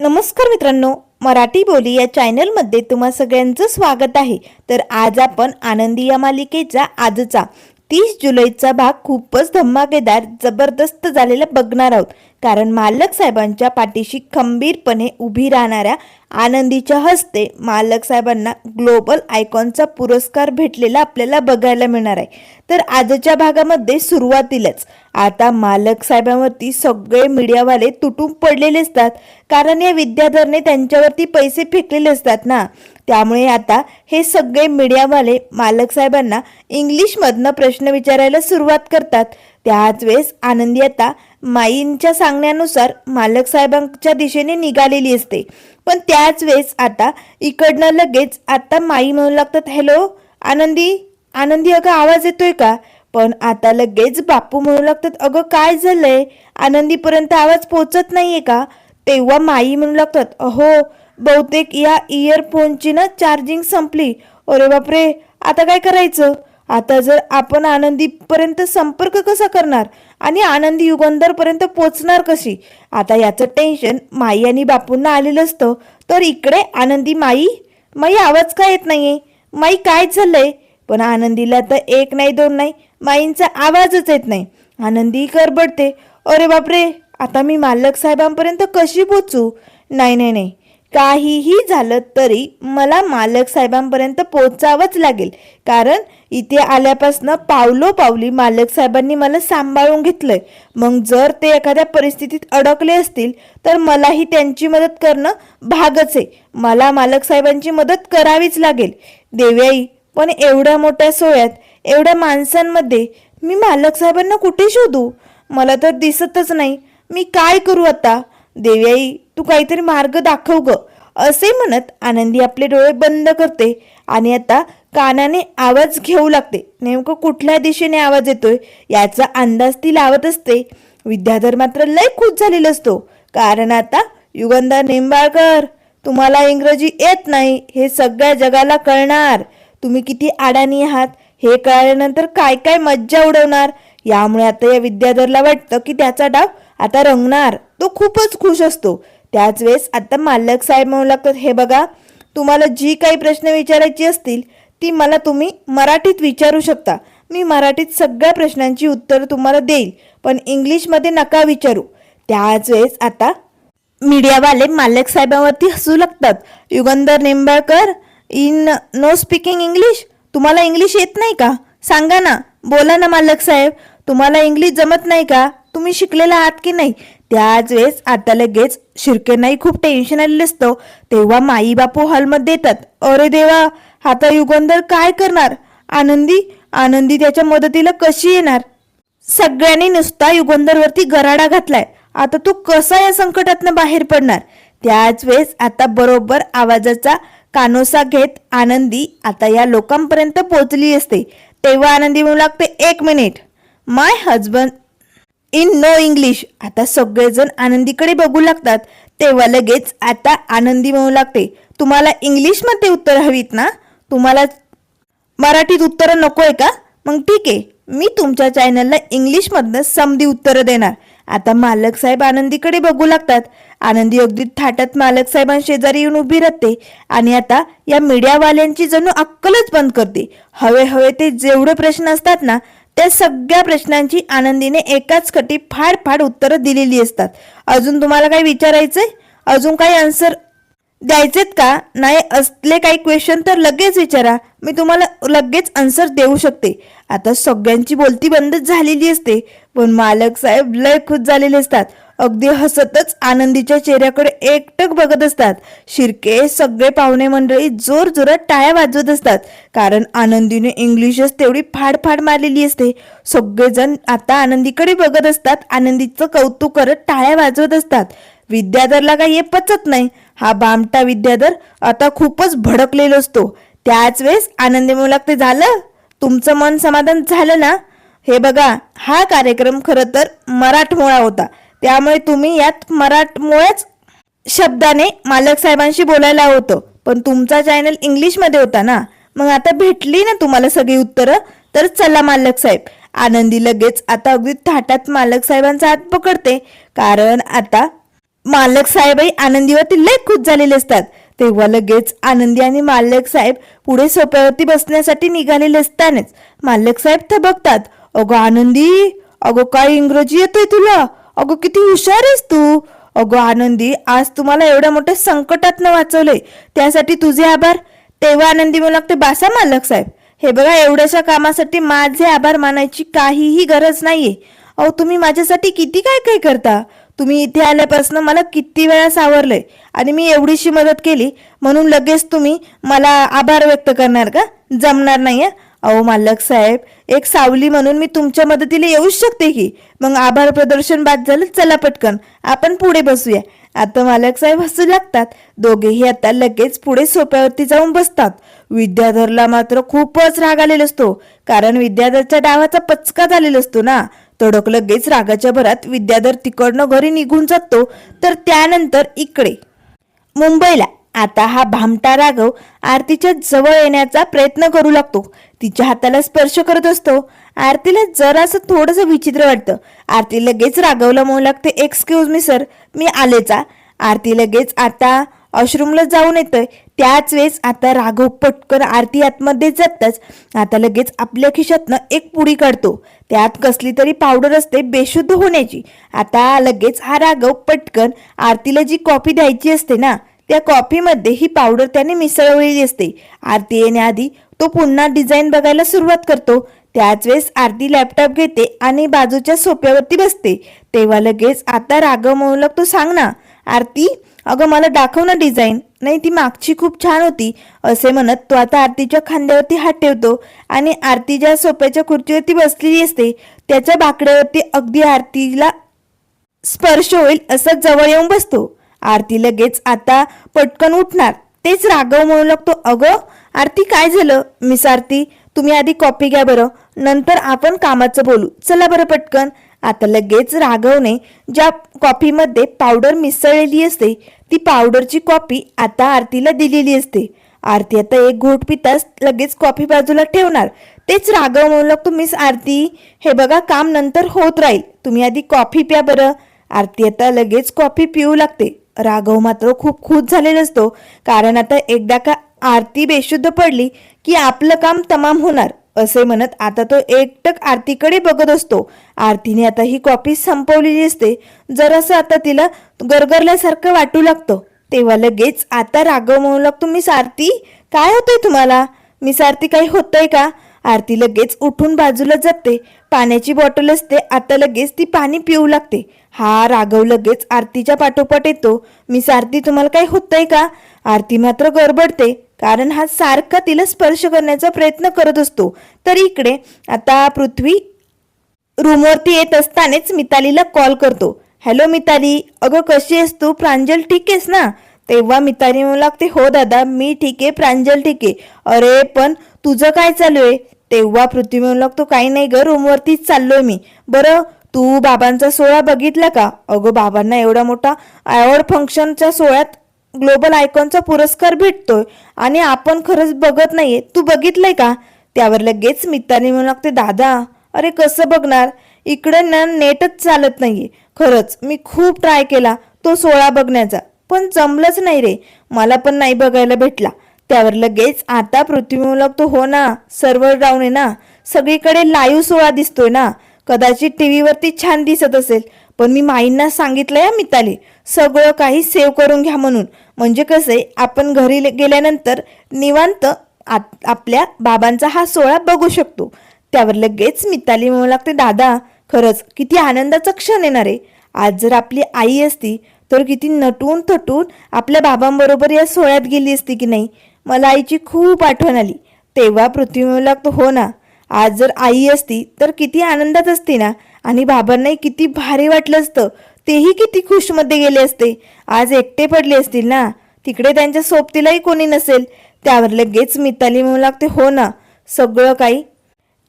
नमस्कार मित्रांनो, मराठी बोली या चॅनलमध्ये तुम्हा सगळ्यांचं स्वागत आहे। तर आज आपण आनंदी या मालिकेचा आजचा 30 जुलैचा भाग खूपच धमाकेदार जबरदस्त झालेला बघणार आहोत। कारण मालक साहेबांच्या पाठीशी खंबीरपणे उभी राहणाऱ्या आनंदीच्या हस्ते मालक साहेबांना ग्लोबल आयकॉनचा पुरस्कार भेटलेला आपल्याला बघायला मिळणार आहे। तर आजच्या भागामध्ये सुरुवातीलाच आता मालक साहेबांवरती सगळे मीडियावाले तुटून पडलेले असतात, कारण या विद्याधरने त्यांच्यावरती पैसे फेकलेले असतात ना। त्यामुळे आता हे सगळे मीडियावाले मालक साहेबांना इंग्लिशमधनं प्रश्न विचारायला सुरुवात करतात। त्याच वेळेस आनंदी आता माईंच्या सांगण्यानुसार मालक साहेबांच्या दिशेने निघालेली असते। पण त्याच वेळेस आता इकडनं लगेच आता माई म्हणू लागतात, हॅलो आनंदी, आनंदी अगं आवाज येतोय का? पण आता लगेच बापू म्हणू लागतात, अगं काय झालंय, आनंदीपर्यंत आवाज पोहोचत नाहीये का? तेव्हा माई म्हणू लागतात, अहो बहुतेक या इयरफोनची ना चार्जिंग संपली। अरे बापरे, आता काय करायचं? आता जर आपण आनंदीपर्यंत संपर्क कसा करणार आणि आनंदी युगंधरपर्यंत पोचणार कशी? आता याचं टेन्शन माई आणि बापूंना आलेलं असतं। तर इकडे आनंदी, माई माई आवाज काय येत नाहीये, माई काय झालंय? पण आनंदीला तर एक नाही दोन नाही, माईंचा आवाजच येत नाही। आनंदी गडबडते, अरे बापरे, आता मी मालक साहेबांपर्यंत कशी पोचू? नाही नाही नाही, काहीही झालं तरी मला मालक साहेबांपर्यंत पोचावंच लागेल। कारण इथे आल्यापासून पावलोपावली मालक साहेबांनी मला सांभाळून घेतलंय। मग जर ते एखाद्या परिस्थितीत अडकले असतील तर मलाही त्यांची मदत करणं भागच आहे। मला मालक साहेबांची मदत करावीच लागेल। देव्याई, पण एवढ्या मोठ्या सोहळ्यात एवढ्या माणसांमध्ये मी मालक साहेबांना कुठे शोधू? मला तर दिसतच नाही, मी काय करू आता? देव्याई, तू काहीतरी मार्ग दाखव ग, असे म्हणत आनंदी आपले डोळे बंद करते आणि आता कानाने आवाज घेऊ लागते। नेमकं कुठल्या दिशेने आवाज येतोय याचा अंदाज ती लावत असते। विद्याधर मात्र लय खुश झालेला असतो, कारण आता युगंधर निंबाळकर, तुम्हाला इंग्रजी येत नाही हे सगळ्या जगाला कळणार। तुम्ही किती अडाणी आहात हे कळल्यानंतर काय काय मज्जा उडवणार। यामुळे आता या विद्याधरला वाटतं की त्याचा डाव आता रंगणार। तो खूपच खुश असतो। त्याच वेळेस आता मालक साहेब म्हणू लागतात, हे बघा, तुम्हाला जी काही प्रश्न विचारायची असतील ती मला तुम्ही मराठीत विचारू शकता। मी मराठीत सगळ्या प्रश्नांची उत्तर तुम्हाला देईल, पण इंग्लिशमध्ये नका विचारू। त्याच वेळेस आता मीडियावाले मालक साहेबांवरती हसू लागतात। Yugandhar Nimbalkar, in no speaking English, तुम्हाला इंग्लिश येत नाही का? सांगा ना, बोला ना मालक साहेब, तुम्हाला इंग्लिश जमत नाही का? तुम्ही शिकलेला आहात की नाही? त्याच वेळेस आता लगेच शिर्केंनाही खूप टेन्शन आलेलं असतं। तेव्हा माई बापू हॉलमध्ये येतात। अरे देवा, आता युगंधर काय करणार? आनंदी त्याच्या मदतीला कशी येणार? सगळ्यांनी नुसता युगंधरवरती गराडा घातलाय। आता तो कसा या संकटातनं बाहेर पडणार? त्याच वेळेस आता बरोबर आवाजाचा कानोसा घेत आनंदी आता या लोकांपर्यंत पोहोचली असते। तेव्हा आनंदी म्हणू लागते, एक minute, my husband in no English. आता सगळेजण आनंदीकडे बघू लागतात। तेव्हा लगेच आता आनंदी म्हणू लागते, तुम्हाला इंग्लिशमध्ये उत्तर हवीत ना? तुम्हाला मराठीत उत्तरं नकोय का? मग ठीक आहे, मी तुमच्या चॅनलला इंग्लिशमधनं समधी उत्तरं देणार। आता मालक साहेब आनंदीकडे बघू लागतात। आनंदी अगदी थाटात मालक साहेबांशेजारी येऊन उभी राहते आणि आता या मीडियावाल्यांची जणू अक्कलच बंद करते। हवे ते जेवढे प्रश्न असतात ना, त्या सगळ्या प्रश्नांची आनंदीने एकाच खटी फाड उत्तरं दिलेली असतात। अजून तुम्हाला काही विचारायचंय? अजून काही आन्सर द्यायचेत का? नाही असले काही क्वेश्चन तर लगेच विचारा, मी तुम्हाला लगेच आन्सर देऊ शकते। आता सगळ्यांची बोलती बंदच झालेली असते, पण मालक साहेब लय खुश झालेले असतात। अगदी हसतच आनंदीच्या चेहऱ्याकडे एकटक बघत असतात। शिर्के सगळे पाहुणे मंडळी जोर जोरात टाळ्या वाजवत असतात, कारण आनंदीने इंग्लिशच तेवढी फाड मारलेली असते। सगळेजण आता आनंदीकडे बघत असतात, आनंदीचं कौतुक करत टाळ्या वाजवत असतात। विद्याधरला काही हे पचत नाही। हा बामटा विद्याधर आता खूपच भडकलेला असतो। त्याच वेळेस आनंदी म्हणू लागते, झालं तुमचं मन समाधान झालं ना? हे बघा, हा कार्यक्रम खरं तर मराठमोळा होता, त्यामुळे तुम्ही यात मराठमोळ्याच शब्दाने मालक साहेबांशी बोलायला होतं, पण तुमचा चॅनल इंग्लिशमध्ये होता ना। मग आता भेटली ना तुम्हाला सगळी उत्तरं, तर चला मालक साहेब। आनंदी लगेच आता अगदी थाटात मालक साहेबांचा हात पकडते, कारण आता मालक साहेबही आनंदीवरती लय खुश झालेले असतात. तेव्हा लगेच आनंदी आणि मालक साहेब पुढे सोप्यावरती बसण्यासाठी निघालेले असतानाच मालक साहेब थबकतात. अगं आनंदी, अगं काय इंग्रजी येतोय तुला, अगं किती हुशार आहेस तू. अगं आनंदी, आज तुम्हाला एवढ्या मोठ्या संकटातनं वाचवलंय त्यासाठी तुझे आभार. तेव्हा आनंदी म्हणू लागते, बासा मालक साहेब, हे बघा एवढ्याशा कामासाठी माझे आभार मानायची काहीही गरज नाहीये. अहो तुम्ही माझ्यासाठी किती काय काय करता. तुम्ही इथे आल्यापासून मला किती वेळा सावरलंय आणि मी एवढीशी मदत केली म्हणून लगेच तुम्ही मला आभार व्यक्त करणार का? जमणार नाहीये. अहो मालक साहेब, एक सावली म्हणून मी तुमच्या मदतीला येऊच शकते की. मग आभार प्रदर्शन बाद झालं, चला पटकन आपण पुढे बसूया. आता मालक साहेब हसू लागतात. दोघेही आता लगेच पुढे सोप्यावरती जाऊन बसतात. विद्याधरला मात्र खूपच राग आलेला असतो, कारण विद्याधरच्या डावाचा पचका झालेला असतो ना. तडक लगेच रागाच्या भरात विद्याधर तिकडनं घरी निघून जातो. तर त्यानंतर इकडे मुंबईला आता हा भामटा राघव आरतीच्या जवळ येण्याचा प्रयत्न करू लागतो. तिच्या हाताला स्पर्श करत असतो. आरतीला जरासं थोडंसं विचित्र वाटतं. आरती लगेच राघवला म्हणू लागते, एक्सक्यूज मी सर, मी आलेचा. आरती लगेच आता वॉशरूमला जाऊन येतोय. त्याच वेळेस आता राघव पटकन आरती आतमध्ये जाताच आता लगेच आपल्या खिशातनं एक पुडी काढतो. त्यात कसली तरी पावडर असते बेशुद्ध होण्याची. आता लगेच हा राघव पटकन आरतीला जी कॉफी द्यायची असते ना, त्या कॉफीमध्ये ही पावडर त्याने मिसळलेली असते. आरती येण्याआधी तो पुन्हा डिझाईन बघायला सुरुवात करतो. त्याच वेळेस आरती लॅपटॉप घेते आणि बाजूच्या सोफ्यावरती बसते. तेव्हा लगेच आता राघव म्हणू लागतो, सांग ना आरती, अगं मला दाखव ना डिझाईन, नाही ती मागची खूप छान होती, असे म्हणत तो आता आरतीच्या खांद्यावरती हात ठेवतो आणि आरती ज्या सोफ्याच्या खुर्चीवरती बसलेली असते त्याच्या बाकड्यावरती अगदी आरतीला स्पर्श होईल असं जवळ येऊन बसतो. आरती लगेच आता पटकन उठणार. तेच राघव म्हणू लागतो, अगं आरती काय झालं? मिस आरती, तुम्ही आधी कॉफी घ्या बरं, नंतर आपण कामाचं बोलू, चला बरं पटकन. आता लगेच राघवने ज्या कॉफीमध्ये पावडर मिसळलेली असते ती पावडरची कॉफी आता आरतीला दिलेली असते. आरती आता एक घोट पिताच लगेच कॉफी बाजूला ठेवणार. तेच राघव म्हणू लागतो, मिस आरती, हे बघा काम नंतर होत राहील, तुम्ही आधी कॉफी प्या बरं. आरती आता लगेच कॉफी पिऊ लागते. राघव मात्र खूप खुश झालेला असतो, कारण आता एकदा का आरती बेशुद्ध पडली की आपलं काम तमाम होणार असे म्हणत आता तो एकटक आरतीकडे बघत असतो. आरतीने आता ही कॉफी संपवलेली असते. जरासं आता तिला गरगरल्यासारखं वाटू लागतं. तेव्हा लगेच आता राघव म्हणू लागतो, मिस आरती काय होतंय तुम्हाला? मिस आरती काही होतंय का? आरती लगेच उठून बाजूला जाते. पाण्याची बॉटल असते, आता लगेच ती पाणी पिऊ लागते. हा राघव लगेच आरतीच्या पाठोपाठ येतो. मिस आरती तुम्हाला काही होतंय का? आरती मात्र गडबडते, कारण हा सारखा तिला स्पर्श करण्याचा प्रयत्न करत असतो. तर इकडे आता पृथ्वी रूमवरती येत असतानाच मितालीला कॉल करतो. हॅलो मिताली, अगं कशी आहेस तू? प्रांजल ठीक आहेस ना? तेव्हा मिताली म्हणू लागते, हो दादा मी ठीक आहे, प्रांजल ठीक आहे. अरे पण तुझं काय चालू आहे? तेव्हा पृथ्वी म्हणू लागतो, काही नाही ग, रूमवरतीच चाललोय मी. बरं तू बाबांचा सोहळा बघितला का? अगं बाबांना एवढा मोठा अवॉर्ड फंक्शनच्या सोहळ्यात ग्लोबल आयकॉनचा पुरस्कार भेटतोय आणि आपण खरंच बघत नाहीये, तू बघितलंय का? त्यावर लगेच मिताली म्हणू लागते, दादा अरे कसं बघणार, इकडे ना नेटच चालत नाहीये. खरंच मी खूप ट्राय केला तो सोहळा बघण्याचा, पण जमलंच नाही रे, मला पण नाही बघायला भेटला. त्यावर लगेच आता पृथ्वी म्हणू लागतो, हो ना सर्व्हर डाऊन आहे ना, सगळीकडे लाईव्ह सोहळा दिसतोय ना, कदाचित टीव्हीवरती छान दिसत असेल, पण मी माईंना सांगितलंय मिताली सगळं काही सेव्ह करून घ्या म्हणून, म्हणजे कसे आपण घरी गेल्यानंतर निवांत आपल्या बाबांचा हा सोहळा बघू शकतो. त्यावर लगेच मिताली म्हणू लागते, दादा खरंच किती आनंदाचा क्षण येणार आहे. आज जर आपली आई असती तर किती नटून थटून आपल्या बाबांबरोबर या सोहळ्यात गेली असती की नाही. मला आईची खूप आठवण आली. तेव्हा पृथ्वी म्हणू लागतो, हो ना, आज जर आई असती तर किती आनंदात असती ना, आणि बाबांनाही किती भारी वाटलं असतं, तेही किती खुशमध्ये गेले असते. आज एकटे पडले असतील ना, तिकडे त्यांच्या सोबतीलाही कोणी नसेल. त्यावर लगेच मिताली म्हणू लागते, हो ना सगळं काही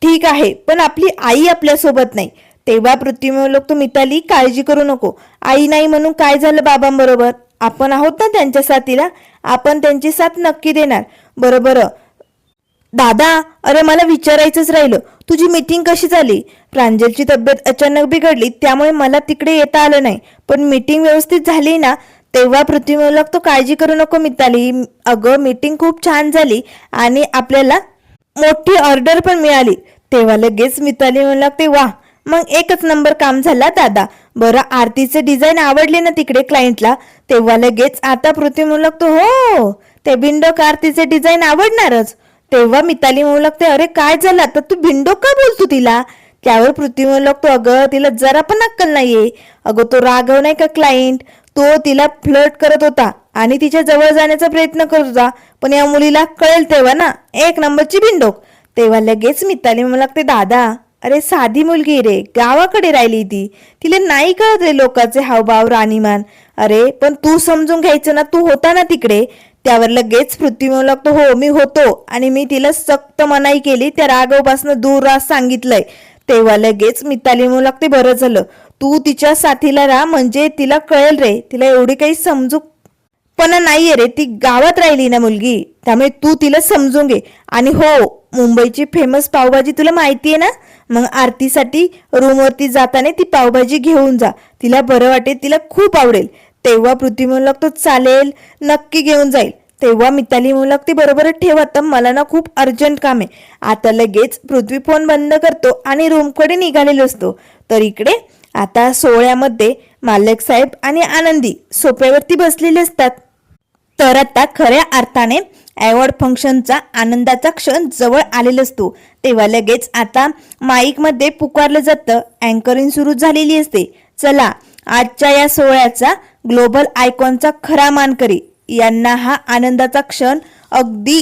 ठीक आहे, पण आपली आई आपल्यासोबत नाही. तेव्हा पृथ्वी म्हणू लागतो, मिताली काळजी करू नको, आई नाही म्हणून काय झालं बाबांबरोबर, आपण आहोत ना त्यांच्या साथीला, आपण त्यांची साथ नक्की देणार. बरोबर दादा, अरे मला विचारायचंच राहिलं, तुझी मीटिंग कशी झाली? प्रांजलची तब्येत अचानक बिघडली त्यामुळे मला तिकडे येता आलं नाही, पण मीटिंग व्यवस्थित झाली ना? तेव्हा पृथ्वी म्हणू लागतो, काळजी करू नको मिताली, अगं मीटिंग खूप छान झाली आणि आपल्याला मोठी ऑर्डर पण मिळाली. तेव्हा लगेच मिताली म्हणू लागते, वा, मग एकच नंबर काम झाला दादा. बरं आरतीचे डिझाईन आवडले ना तिकडे क्लायंटला? तेव्हा लगेच आता पृथ्वी म्हणू लागतो, हो, ते बिंडोक आरतीचे डिझाईन आवडणारच. तेव्हा मिताली म्हणू लागते, अरे काय झालं आता, तू बिंडोक का बोलतो तिला? त्यावर पृथ्वी म्हणू लागतो, अगं तिला जरा पण अक्कल नाहीये. अगं तो राघव नाही का क्लायंट, तो तिला फ्लर्ट करत होता आणि तिच्या जवळ जाण्याचा प्रयत्न करत होता, पण या मुलीला कळेल तेव्हा ना, एक नंबरची बिंडोक. तेव्हा लगेच मिताली म्हणू लागते, दादा अरे साधी मुलगी रे, गावाकडे राहिली ती, तिला नाही कळत रे लोकांचे हावभाव राणीमान. अरे पण तू समजून घ्यायचं ना, तू होता ना तिकडे. त्यावर लगेच पृथ्वी म्हणू लागतो, हो मी होतो आणि मी तिला सक्त मनाई केली, त्या राघवपासून दूर राहा सांगितलंय. तेव्हा लगेच मिताली म्हणू लागते, बरं झालं तू तिच्या साथीला राहा, म्हणजे तिला कळेल रे, तिला एवढी काही समजू पण नाहीये रे, ती गावात राहिली ना मुलगी, त्यामुळे तू तिला समजून घे. आणि हो, मुंबईची फेमस पावभाजी तुला माहितीये ना, मग आरतीसाठी रूमवरती जाताना ती पावभाजी घेऊन जा, तिला बरं वाटेल, तिला खूप आवडेल. तेव्हा पृथ्वी म्हणू लागतो, चालेल, नक्की घेऊन जाईल. तेव्हा मिताली म्हणू लागते, बरोबर ठेव, आता मला ना खूप अर्जंट काम आहे. आता लगेच पृथ्वी फोन बंद करतो आणि रूमकडे निघालेलो असतो. तर इकडे आता सोहळ्यामध्ये मालक साहेब आणि आनंदी सोफ्यावरती बसलेले असतात. तर आता खऱ्या अर्थाने अवॉर्ड फंक्शनचा आनंदाचा क्षण जवळ आलेला असतो. तेव्हा लगेच आता माईकमध्ये पुकारलं जातं, अँकरिंग सुरू झालेली असते. चला, आजच्या या सोहळ्याचा ग्लोबल आयकॉनचा खरा मानकरी यांना हा आनंदाचा क्षण अगदी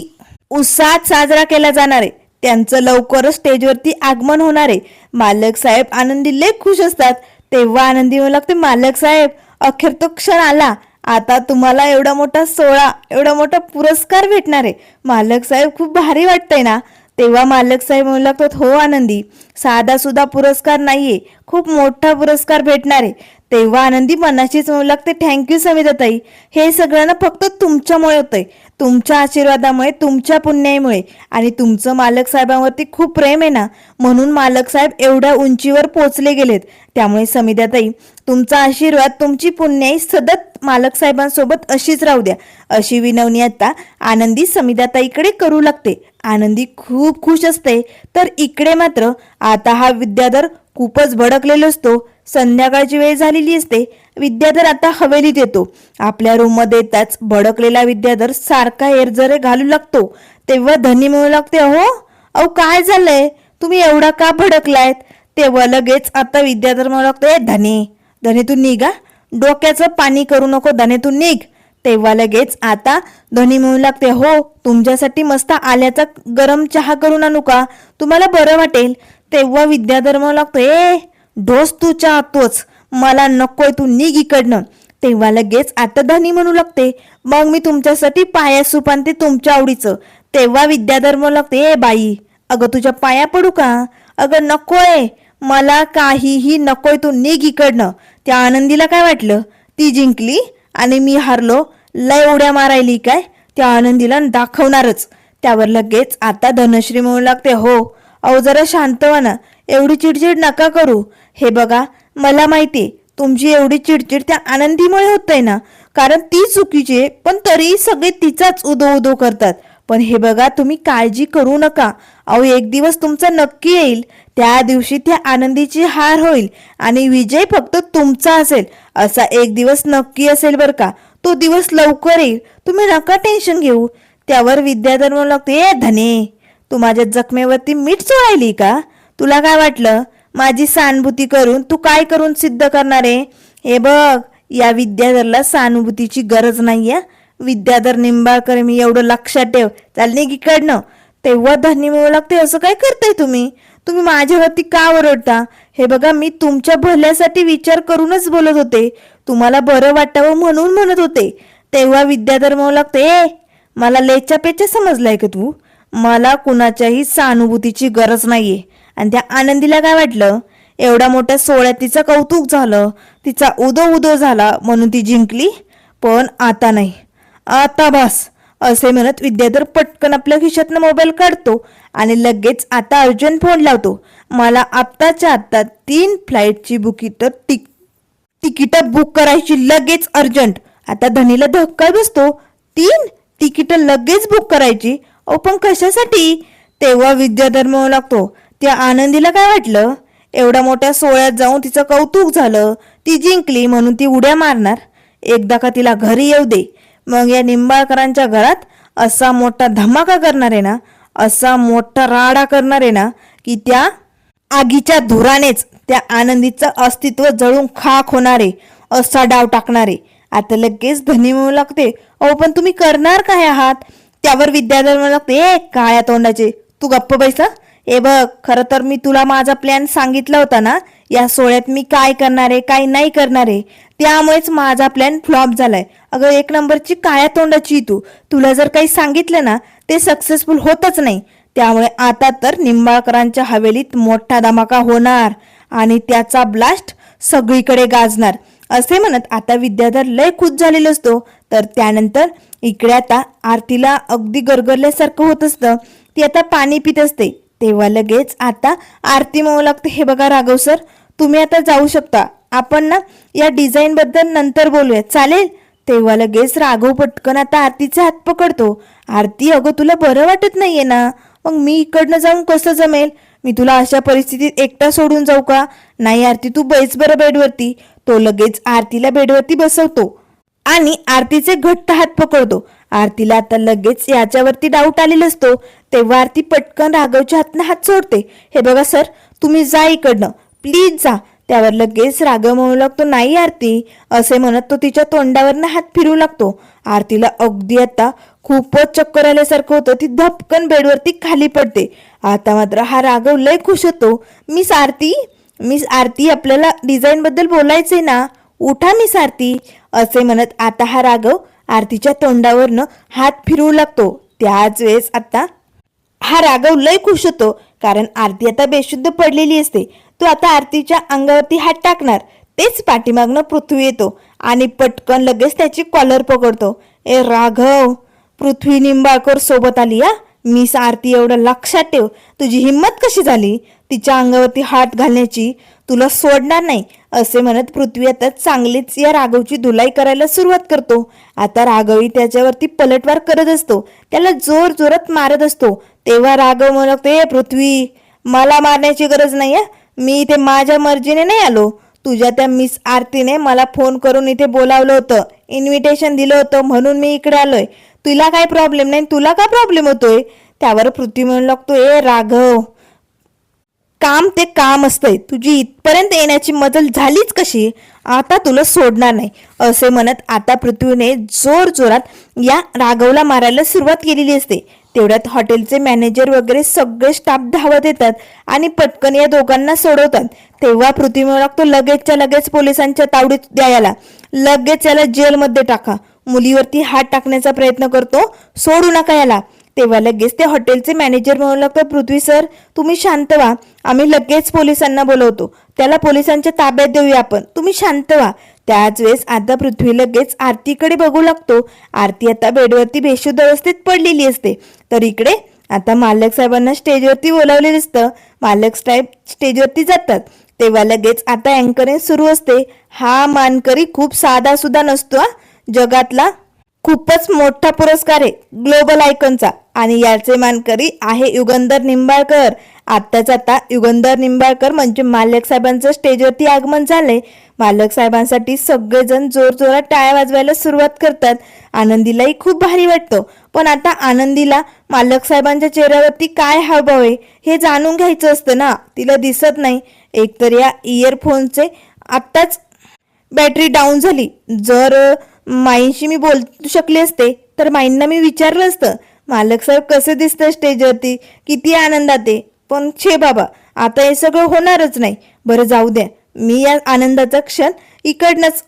उत्साहात साजरा केला जाणार आहे. त्यांचं लवकरच स्टेजवरती आगमन होणार आहे. मालक साहेब आनंदी लय खुश असतात. तेव्हा आनंदी म्हणू लागते, मालक साहेब अखेर तो क्षण आला, आता तुम्हाला एवढा मोठा सोहळा, एवढा मोठा पुरस्कार भेटणार आहे. मालक साहेब खूप भारी वाटतंय ना? तेव्हा मालक साहेब म्हणू लागतात, हो आनंदी, साधा सुद्धा पुरस्कार नाहीये, खूप मोठा पुरस्कार भेटणार आहे. तेव्हा आनंदी मनाशीच म्हणू लागते, थँक्यू समिधाताई, हे सगळं ना फक्त तुमच्यामुळे होतंय, तुमच्या आशीर्वादामुळे, तुमच्या पुण्याईमुळे, आणि तुमचं मालक साहेबांवरती खूप प्रेम आहे ना, म्हणून मालक साहेब एवढ्या उंचीवर पोहोचले गेलेत. त्यामुळे समिधाताई, तुमचा आशीर्वाद, तुमची पुण्याई सतत मालक साहेबांसोबत अशीच राहू द्या, अशी विनवणी आता आनंदी समिधाताईकडे करू लागते. आनंदी खूप खुश असते. तर इकडे मात्र आता हा विद्याधर खूपच भडकलेलो असतो. संध्याकाळची वेळ झालेली असते. विद्याधर आता हवेलीत येतो. आपल्या रूममध्ये येताच भडकलेला विद्याधर सारखा एरझरे घालू लागतो. तेव्हा धनी म्हणू लागते, अहो काय झालंय, तुम्ही एवढा का भडकलायत? तेव्हा लगेच आता विद्याधर म्हणू लागतो, धने तू निघा, डोक्याचं पाणी करू नको, धने तू निघ. तेव्हा लगेच आता धनी म्हणू लागते, हो, तुमच्यासाठी मस्त आल्याचा गरम चहा करून आणू का, तुम्हाला बरं वाटेल. तेव्हा विद्याधर म्हणू लागतो, ढोस तू चहा तोच, मला नकोय, तू निघ इकडनं. तेव्हा लगेच आता धनी म्हणू लागते, मग मी तुमच्यासाठी पाया सूप आणते तुमच्या आवडीचं. तेव्हा विद्याधर म्हणू लागते, बाई, अगं तुझ्या पाया पडू का? अगं नकोय, मला काहीही नकोय, तू निघ इकडनं. त्या आनंदीला काय वाटलं, ती जिंकली आणि मी हारलो, लय उड्या मारायली काय, त्या आनंदीला दाखवणारच. त्यावर लगेच आता धनश्री म्हणू लागते, हो, अहो जरा शांत व्हा ना, एवढी चिडचिड नका करू. हे बघा, मला माहिती तुमची एवढी चिडचिड त्या आनंदीमुळे होतंय ना, कारण ती चुकीची आहे, पण तरी सगळे तिचाच उदो उदो करतात. पण हे बघा, तुम्ही काळजी करू नका, अहो एक दिवस तुमचा नक्की येईल, त्या दिवशी त्या आनंदीची हार होईल आणि विजय फक्त तुमचा असेल. असा एक दिवस नक्की असेल बरं का, तो दिवस लवकर येईल, तुम्ही नका टेन्शन घेऊ. त्यावर विद्याधर म्हणू लागते, धने, तू माझ्या जखमेवरती मीठ चोळायली का? तुला काय वाटलं, माझी सहानुभूती करून तू काय करून सिद्ध करणार आहे? हे बघ, या विद्याधरला सहानुभूतीची गरज नाहीये. विद्याधर निंबाळकर, मी एवढं लक्षात ठेव, चाल निघ इकडनं. तेव्हा धनी म्हणू लागते, असं काय करताय तुम्ही माझ्यावरती का ओरडता? हे बघा, मी तुमच्या भल्यासाठी विचार करूनच बोलत होते, तुम्हाला बरं वाटावं म्हणून म्हणत होते. तेव्हा विद्याधर म्हणू लागते, मला लेच्या पेच्या समजलाय का तू? मला कुणाच्याही सहानुभूतीची गरज नाहीये. आणि त्या आनंदीला काय वाटलं, एवढा मोठ्या सोहळ्यात तिचं कौतुक झालं, तिचा उदो उदो झाला म्हणून ती जिंकली, पण आता नाही, आता बस, असे म्हणत विद्याधर पटकन आपल्या खिशातनं मोबाईल काढतो आणि लगेच आता अर्जंट फोन लावतो. मला आत्ताच्या आत्ता 3 फ्लाईटची तिकीट बुक करायची लगेच अर्जंट. आता धनीला धक्का बसतो. 3 तिकीट लगेच बुक करायची? अहो पण कशासाठी? तेव्हा विद्याधर म्हणू लागतो, त्या आनंदीला काय वाटलं? एवढ्या मोठ्या सोहळ्यात जाऊन तिचं कौतुक झालं, ती जिंकली म्हणून ती उड्या मारणार? एकदा का तिला घरी येऊ दे, मग या निंबाळकरांच्या घरात असा मोठा धमाका करणार आहे ना, असा मोठा राडा करणार आहे ना, की त्या आगीच्या धुरानेच त्या आनंदीचं अस्तित्व जळून खाक होणारे, असा डाव टाकणारे. आता लगेच धनी म्हणू लागते, अहो पण तुम्ही करणार काय आहात? त्यावर विद्याधर म्हणू लागते, ए काळ्या तोंडाचे, तू गप्प बैसा. ए बघ, खरं तर मी तुला माझा प्लॅन सांगितला होता ना, या सोहळ्यात मी काय करणार आहे काय नाही करणार आहे, त्यामुळेच माझा प्लॅन फ्लॉप झालाय. अगं 1 नंबरची काळ्या तोंडाची तुला जर काही सांगितलं ना ते सक्सेसफुल होतच नाही. त्यामुळे आता तर निंबाळकरांच्या हवेलीत मोठा धमाका होणार आणि त्याचा ब्लास्ट सगळीकडे गाजणार. असे म्हणत आता विद्याधर लय खुश झालेला असतो. तर त्यानंतर इकडे आता आरतीला अगदी गरगरल्यासारखं होत असतं. ती आता पाणी पित असते. तेव्हा लगेच आता आरती म्हणू लागते, हे बघा राघव सर, तुम्ही आता जाऊ शकता. आपण ना या डिझाईन बद्दल नंतर बोलूया, चालेल? तेव्हा लगेच राघव पटकन आता आरतीचे हात पकडतो. आरती, अगं तुला बरं वाटत नाहीये ना, मग मी इकडनं जाऊन कसं जमेल? मी तुला अशा परिस्थितीत एकटा सोडून जाऊ का? नाही आरती, तू बैस बरं बेडवरती. तो लगेच आरतीला बेडवरती बसवतो आणि आरतीचे घट्ट हात पकडतो. आरतीला आता लगेच याच्यावरती डाऊट आलेला असतो. तेव्हा आरती पटकन राघवच्या हातनं हात सोडते. हे बघा सर, तुम्ही जा इकडनं, प्लीज जा. त्यावर लगेच राघव म्हणू लागतो, नाही आरती, असे म्हणत तो तिच्या तोंडावरनं हात फिरू लागतो. आरतीला अगदी आता खूपच चक्कर आल्यासारखं होतं. ती धपकन बेडवरती खाली पडते. आता मात्र हा राघव लय खुश होतो. मिस आरती, आपल्याला डिझाईन बद्दल बोलायचंय ना, उठा मिस आरती, असे म्हणत आता हा राघव आरतीच्या तोंडावरनं हात फिरवू लागतो. त्याच वेळेस आता हा राघव लय खुश होतो, कारण आरती आता बेशुद्ध पडलेली असते. तो आता आरतीच्या अंगावरती हात टाकणार, तेच पाठीमागनं पृथ्वी येतो आणि पटकन लगेच त्याची कॉलर पकडतो. ए राघव, पृथ्वी निंबाळकर सोबत आली या मिस आरती, एवढं लक्षात ठेव. तुझी हिंमत कशी झाली तिच्या अंगावरती हात घालण्याची? तुला सोडणार नाही, असे म्हणत पृथ्वी आता चांगलीच या राघवची धुलाई करायला सुरुवात करतो. आता राघवी त्याच्यावरती पलटवार करत असतो, त्याला जोर जोरात मारत असतो. तेव्हा राघव म्हणतो, ए पृथ्वी, मला मारण्याची गरज नाही आहे, मी इथे माझ्या मर्जीने नाही आलो. तुझ्या त्या मिस आरतीने मला फोन करून इथे बोलावलं होतं, इन्व्हिटेशन दिलं होतं, म्हणून मी इकडे आलोय. तुला काय प्रॉब्लेम नाही? तुला काय प्रॉब्लेम होतोय? त्यावर पृथ्वी म्हणू लागतो, ए राघव, काम ते काम असतंय, तुझी इथपर्यंत येण्याची मजल झालीच कशी? आता तुला सोडणार नाही, असे म्हणत आता पृथ्वीने जोर जोरात या राघवला मारायला सुरुवात केलेली असते. तेवढ्यात हॉटेलचे मॅनेजर वगैरे सगळे स्टाफ धावत येतात आणि पटकन या दोघांना सोडवतात. तेव्हा पृथ्वी म्हणू लागतो, लगेचच्या लगेच पोलिसांच्या तावडीत द्या याला, लगेच याला जेलमध्ये टाका. मुलीवरती हात टाकण्याचा प्रयत्न करतो, सोडू नका याला. तेव्हा लगेच ते हॉटेलचे मॅनेजर म्हणू लागतात, पृथ्वी सर, तुम्ही शांत व्हा, आम्ही लगेच पोलिसांना बोलवतो, त्याला पोलिसांच्या ताब्यात देऊया आपण, तुम्ही शांत व्हा. त्याच वेळेस आता पृथ्वी लगेच आरतीकडे बघू लागतो. आरती आता बेडवरती बेशुद्ध अवस्थेत पडलेली असते. तर इकडे आता मालक साहेबांना स्टेजवरती बोलावलेलं असतं. मालक साहेब स्टेजवरती जातात. तेव्हा लगेच आता अँकरिंग सुरू असते. हा मानकरी खूप साधा सुद्धा नसतो, जगातला खूपच मोठा पुरस्कार आहे ग्लोबल आयकॉनचा, आणि याचे मानकरी आहे युगंधर निंबाळकर. आत्ताच आता युगंधर निंबाळकर म्हणजे मालक साहेबांचं स्टेजवरती आगमन झालंय. मालक साहेबांसाठी सगळेजण जोर जोरात टाळ्या वाजवायला सुरुवात करतात. आनंदीलाही खूप भारी वाटतं, पण आता आनंदीला मालक साहेबांच्या चेहऱ्यावरती काय हावभाव आहे हे जाणून घ्यायचं असतं ना, तिला दिसत नाही. एकतर या इयरफोनचे आत्ताच बॅटरी डाऊन झाली. जर माईंशी मी बोलू शकले असते तर माईंना मी विचारलं असतं, मालक साहेब कसे दिसतं स्टेजवरती, किती आनंदात आहे. पण छे बाबा, आता हे सगळं होणारच नाही. बरं जाऊ द्या, मी या आनंदाचा क्षण इकडनंच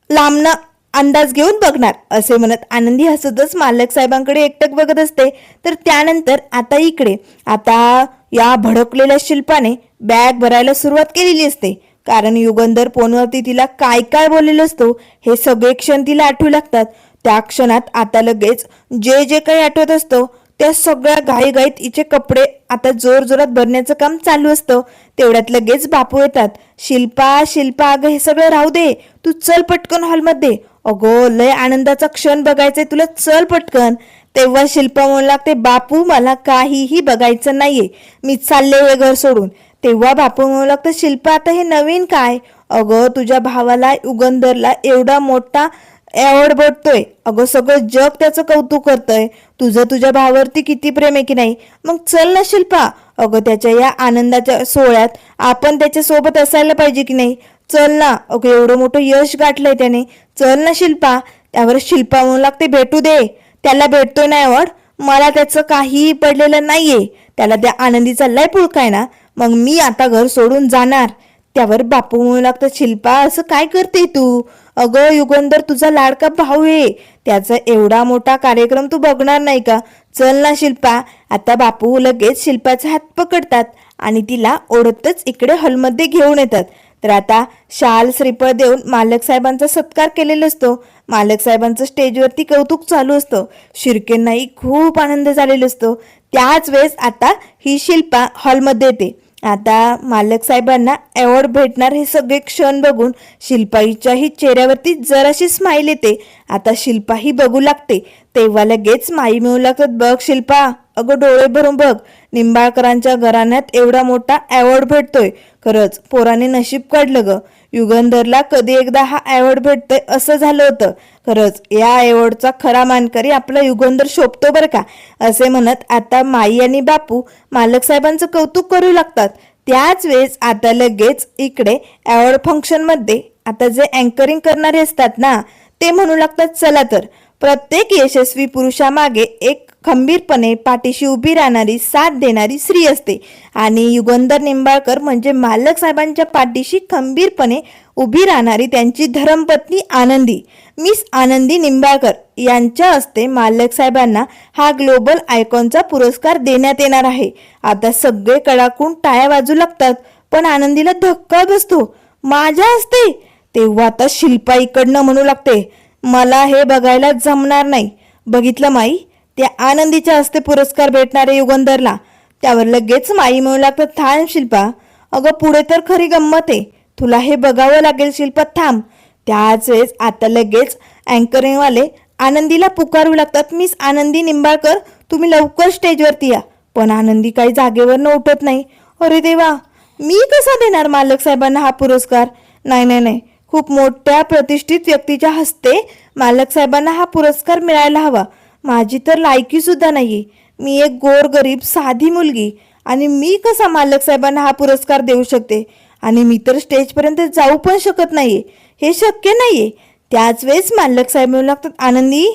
लांबनं अंदाज घेऊन बघणार, असे म्हणत आनंदी हसतच मालक साहेबांकडे एकटक बघत असते. तर त्यानंतर आता इकडे आता या भडकलेल्या शिल्पाने बॅग भरायला सुरुवात केलेली असते, कारण युगंधर फोनवरती तिला काय काय बोललेलं असतो हे सगळे क्षण तिला आठवू लागतात. त्या क्षणात आता लगेच जे जे काही आठवत असतं त्या सगळ्या घाईघाईत हिचे कपडे आता जोरजोरात भरण्याचं काम चालू असतं. तेवढ्यात लगेच बापू येतात. शिल्पा शिल्पा अगं हे सगळं राहू दे, तू चल पटकन हॉलमध्ये. अगो लय आनंदाचा क्षण बघायचाय तुला, चल पटकन. तेव्हा शिल्पा म्हणू लागते, बापू मला काहीही बघायचं नाहीये, मी चालले हे घर सोडून. तेव्हा बापू म्हणू लागतं, शिल्पा आता हे नवीन काय? अगं तुझ्या भावाला युगंधरला एवढा मोठा अवॉर्ड भेटतोय, अगं सगळं जग त्याचं कौतुक करतंय. तुझं तुझ्या भावावरती किती प्रेम आहे की नाही, मग चल ना शिल्पा. अगं त्याच्या या आनंदाच्या सोहळ्यात आपण त्याच्या सोबत असायला पाहिजे की नाही, चल ना. अगं एवढं मोठं यश गाठलंय त्याने, चल ना शिल्पा. त्यावर शिल्पा म्हणू लागते, भेटू दे, त्याला भेटतोय ना अवॉर्ड, मला त्याचं काहीही पडलेलं नाहीये, त्याला त्या आनंदीचा लय पुळकाय ना, मग मी आता घर सोडून जाणार. त्यावर बापू म्हणू लागतं, शिल्पा असं काय करते तू? अगं युगंधर तुझा लाडका भाऊ आहे, त्याचा एवढा मोठा कार्यक्रम तू बघणार नाही का? चल ना शिल्पा. आता बापू लगेच शिल्पाचा हात पकडतात आणि तिला ओढतच इकडे हॉलमध्ये घेऊन येतात. तर आता शाल श्रीफळ देऊन मालक साहेबांचा सत्कार केलेला असतो. मालक साहेबांचं स्टेजवरती कौतुक चालू असतं. शिर्केंनाही खूप आनंद झालेला असतो. त्याच वेळेस आता ही शिल्पा हॉलमध्ये येते. आता मालक साहेबांना अवॉर्ड भेटणार हे सगळे क्षण बघून शिल्पाईच्याही चेहऱ्यावरती जराशी स्माईल येते. आता शिल्पाही बघू लागते. तेव्हा लगेच माई मिळू लागतात, बघ शिल्पा, अगं डोळे भरून बघ, निंबाळकरांच्या घराण्यात एवढा मोठा अवॉर्ड भेटतोय. खरंच पोराने नशीब काढलं ग, युगंधरला कधी एकदा हा अवॉर्ड भेटतोय असं झालं होतं. खरंच या अवॉर्डचा खरा मानकरी आपला युगंधर शोभतो बरं का, असे म्हणत आता माई आणि बापू मालक साहेबांचं कौतुक करू लागतात. त्याच वेळेस आता लगेच इकडे अवॉर्ड फंक्शन मध्ये आता जे अँकरिंग करणारे असतात ना, ते म्हणू लागतात, चला तर प्रत्येक यशस्वी पुरुषामागे एक खंबीरपणे पाठीशी उभी राहणारी साथ देणारी स्त्री असते आणि युगंधर निंबाळकर म्हणजे मालक साहेबांच्या पाठीशी खंबीरपणे उभी राहणारी त्यांची धर्मपत्नी आनंदी, मिस आनंदी निंबाळकर यांच्या हस्ते मालक साहेबांना हा ग्लोबल आयकॉनचा पुरस्कार देण्यात येणार आहे. आता सगळे कडाकून टाळ्या वाजू लागतात, पण आनंदीला धक्का बसतो, माझ्या हस्ते. तेव्हा आता शिल्पा इकडनं म्हणू लागते, मला हे बघायला जमणार नाही. बघितलं माई, त्या आनंदीच्या हस्ते पुरस्कार भेटणारे युगंधरला. त्यावर लगेच माई म्हणू लागतात, थांब शिल्पा, अगं पुढे तर खरी गंमत आहे, तुला हे बघावं लागेल शिल्पा, थांब. त्याच वेळेस आता लगेच अँकरिंगवाले आनंदीला पुकारू लागतात, मिस आनंदी निंबाळकर तुम्ही लवकर स्टेजवरती या. पण आनंदी काही जागेवर उठत नाही. अरे देवा, मी कसा देणार मालक साहेबांना हा पुरस्कार? नाही नाही नाही, खूप मोठ्या प्रतिष्ठित व्यक्तीच्या हस्ते मालक साहेबांना हा पुरस्कार मिळायला हवा. माझी तर लायकी सुद्धा नाहीये, मी एक गोरगरीब साधी मुलगी, आणि मी कसा मालक साहेबांना हा पुरस्कार देऊ शकते? आणि मी तर स्टेजपर्यंत जाऊ पण शकत नाहीये, हे शक्य नाहीये. त्याच वेळेस मालक साहेब म्हणू लागतात, आनंदी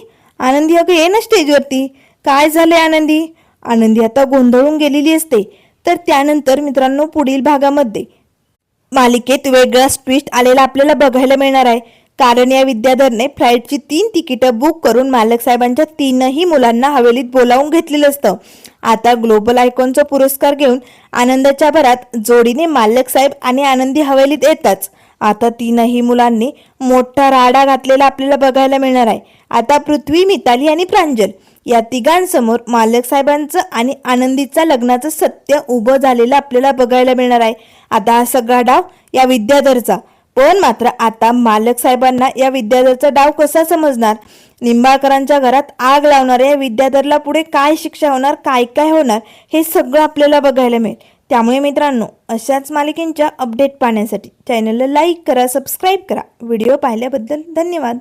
आनंदी अगं ये ना स्टेजवरती. काय झालंय आनंदी? आनंदी आता गोंधळून गेलेली असते. तर त्यानंतर मित्रांनो पुढील भागामध्ये मालिकेत वेगळाच ट्विस्ट आलेला आपल्याला बघायला मिळणार आहे. कारण या विद्याधरने फ्लाईटची 3 तिकीटं बुक करून मालक साहेबांच्या 3ही मुलांना हवेलीत बोलावून घेतलेलं असतं. आता ग्लोबल आयकॉनचा पुरस्कार घेऊन आनंदाच्या भरात जोडीने मालक साहेब आणि आनंदी हवेलीत येताच आता 3ही मुलांनी मोठा राडा घातलेला आपल्याला बघायला मिळणार आहे. आता पृथ्वी, मिताली आणि प्रांजल या तिघांसमोर मालक साहेबांचं आणि आनंदीचा लग्नाचं सत्य उभं झालेलं आपल्याला बघायला मिळणार आहे. आता हा सगळा डाव या विद्याधरचा. पण मात्र आता मालक साहेबांना या विद्याधरचा डाव कसा समजणार? निंबाळकरांच्या घरात आग लावणाऱ्या या विद्याधरला पुढे काय शिक्षा होणार, काय काय होणार, हे सगळं आपल्याला बघायला मिळेल. त्यामुळे मित्रांनो, अशाच मालिकेंच्या अपडेट पाहण्यासाठी चॅनलला लाईक करा, सबस्क्राईब करा. व्हिडिओ पाहिल्याबद्दल धन्यवाद.